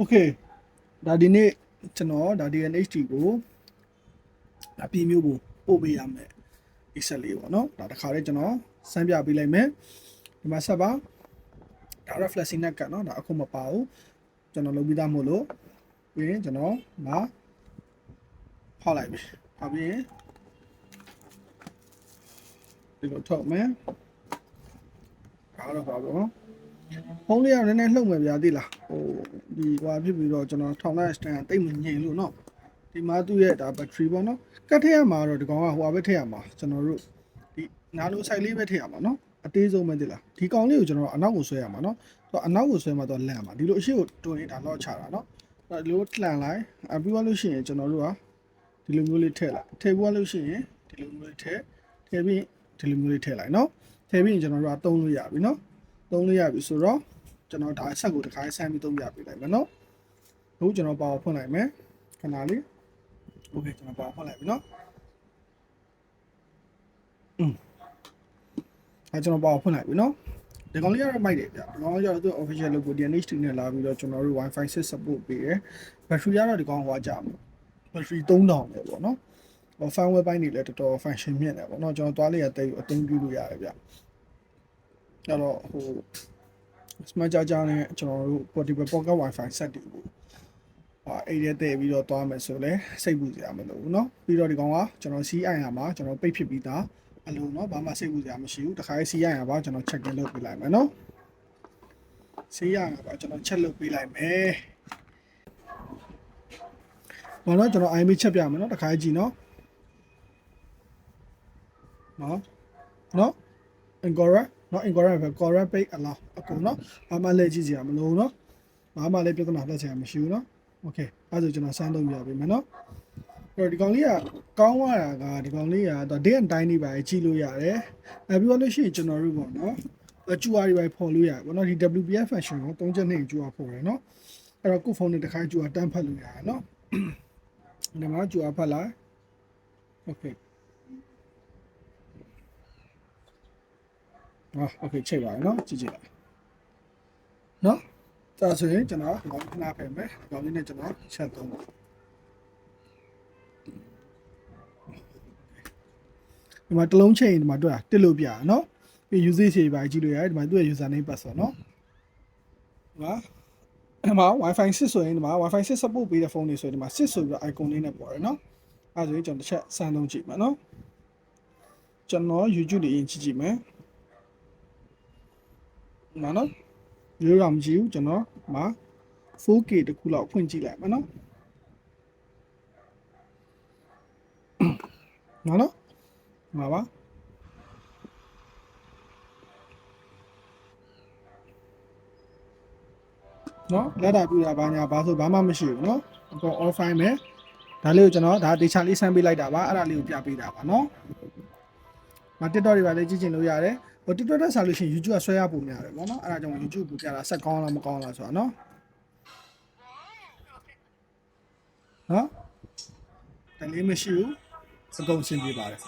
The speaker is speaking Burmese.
Okay ဒါဒီနေ့ကျွန်တော်ဒါ DNHT ကိုအပြည့်မျိုးပို့ပေးရမယ်ဒီဆက်လေးပေါ့နော်ဒါတခါလေးကျွန်တော်စမ်းပြပေးလိုက်မယ်ဒီမှာဆက်ပါဒါ reflection နဲ့ကတ်နော်ဒါအခုမပါဘူးကျွန်တော်လုပ်ပြီးသားမို့လို့ပြီးရင်ကျွန်တော်မှာဖောက်လိုက်ပြီဖောက်ပြီးရင်ဒီလိုထုတ်မယ်ဒါတော့ပါပေါ့ဖုန်းလေးကလည်းနည်းနည်းလှုပ်မယ်ဗျာသိလားဟိုဒီဟွာဖြစ်ပြီးတော့ကျွန်တော်ထောင်လိုက်စတန်တိတ်မငြိမ်လို့เนาะဒီမှာသူ့ရဲ့ဒါ battery ပေါ့เนาะကတ်ထည့်ရမှာတော့ဒီကောင်ကဟိုပဲထည့်ရမှာကျွန်တော်တို့ဒီနားလို site လေးပဲထည့်ရမှာเนาะအသေးဆုံးပဲသိလားဒီကောင်လေးကိုကျွန်တော်အနောက်ကိုဆွဲရမှာเนาะသူအနောက်ကိုဆွဲမှာတော့လန့်မှာဒီလိုအရှိကိုတွင်းဒါတော့ချတာเนาะဒီလိုလှန်လိုက်ပြီးသွားလို့ရှိရင်ကျွန်တော်တို့ကဒီလိုမျိုးလေးထည့်လိုက်ထည့်ပြီးလို့ရှိရင်ဒီလိုမျိုးလေးထည့်ပြီးဒီလိုမျိုးလေးထည့်လိုက်เนาะထည့်ပြီးရင်ကျွန်တော်တို့ကသုံးလို့ရပြီเนาะသုံးလို့ရပြီဆိုတော့ကျွန်တော်ဒါဆက်ကိုတစ်ခါဆမ်းပြီးသုံးပြပေးလိုက်မယ်နော်။အခုကျွန်တော်ပါဝါဖွင့်လိုက်မယ်ခဏလေး။ Okay ကျွန်တော်ပါဝါဖွင့်လိုက်ပြီနော်။ကျွန်တော်ပါဝါဖွင့်လိုက်ပြီနော်။ဒီကောင်လေးကတော့မိုက်တယ်ဗျ။ဒီကောင်ကကျတော့သူ official logo DNHT နဲ့လာပြီးတော့ကျွန်တော်တို့ Wi-Fi 6 support ပေးတယ်။ battery ကတော့ဒီကောင်ဟိုကြာမှာ battery 3000ပဲပေါ့နော်။ firmware ပိုင်းတွေလည်းတော်တော် function မြင့်တယ်ပေါ့နော်။ကျွန်တော်သွားလေးရတဲ့ကိုအသုံးပြုလို့ရတယ်ဗျ။အဲ့တော့ဟိုsmart charger နဲ့ကျွန်တော်တို့ portable pocket wifi set တွေကိုအဲ့ဒီတည့်ပြီးတော့သွားမယ်ဆိုလဲစိတ်ပူစရာမလိုဘူးเนาะပြီးတော့ဒီကောင်ကကျွန်တော် CI ရမှာကျွန်တော်ပိတ်ဖြစ်ပြီးသားအလုံးเนาะဘာမှစိတ်ပူစရာမရှိဘူးတခါရေး CI ရပါကျွန်တော် check in လုပ်ပေးလိုက်မယ်เนาะ CI ရပါကျွန်တော် check လုပ်ပေးလိုက်မယ်ဘာလို့ကျွန်တော် IME ချက်ပြမယ်เนาะတခါကြည့်เนาะเนาะ incorrect เนาะ incorrect ပဲ correct page အလားအကုန်เนาะဘာမှလဲကြည့်စရာမလိုဘူးเนาะဘာမှလည်းပြဿနာလက်စရာမရှိဘူးเนาะ okay အဲ့ဒါဆိုကျွန်တော်စမ်းသုံးပြပေးမယ်เนาะအဲ့တော့ဒီကောင်လေးကကောင်းသွားတာကဒီကောင်လေးကတော့ day and time နေပါကြည့်လို့ရတယ်ပြီးတော့လို့ရှိရင်ကျွန်တော်တို့ပေါ့เนาะကျူအာတွေပဲဖော်လို့ရတယ်ပေါ့เนาะဒီ WPF function ကို3ချက်နဲ့ကျူအာဖော်တယ်เนาะအဲ့တော့ကိုယ့်ဖုန်းနဲ့တစ်ခါကျူအာတန်းဖတ်လို့ရတယ်เนาะဒီမှာကျူအာဖတ်လိုက် okay okay ချိန်ပါเนาะကြည့်ကြည့်လိုက်เนาะဒါဆိုရင်ကျွန်တော်ဒီကောင်ခဏဖယ်မယ်ဒီကောင်လေးနဲ့ကျွန်တော်ချက်သုံးပါဒီမှာတစ်လုံးချိန်ဒီမှာတွေ့တာတစ်လို့ပြเนาะပြီး usage တွေပါကြည့်လို့ရတယ်ဒီမှာသူ့ရဲ့ username password เนาะဒီမှာ Wi-Fi 6ဆိုရင်ဒီမှာ Wi-Fi 6 support ပေးတဲ့ဖုန်းတွေဆိုရင်ဒီမှာ6ဆိုပြီးတော့ icon လေးနဲ့ပေါ်တယ်เนาะအဲဒါဆိုရင်ကျွန်တော်တစ်ချက်စမ်းသုံးကြည့်မယ်เนาะကျွန်တော် YouTube တွေရင်ကြည့်မယ်နော်နော်ရိုးရမကြည့်ဘူးကျွန်တော်မှာ 4K တခုလောက်ဖွင့်ကြည့်လိုက်မယ်နော်နော်မှာပါနော်လက်တာပြူတာဘာညာဘာဆိုဘာမှမရှိဘူးနော်အပေါ် off file မယ်ဒါလေးကိုကျွန်တော်ဒါဒေချာလေးဆန်းပေးလိုက်တာပါအဲ့ဒါလေးကိုပြပေးတာပါနော်မ TikTok တွေပါလေကြည့်ချင်လို့ရတယ်ဟို TikTok တက်စားလို့ရှိရင် YouTube ကဆွဲရပုံများတယ်ပေါ့နော်အဲ့ဒါကြောင့် YouTube ကိုပြတာဆက်ကောင်းလားမကောင်းလားဆိုတာနော်နော်တလေးမရှိဘူးအကုန်ဆင်ပြေပါတယ်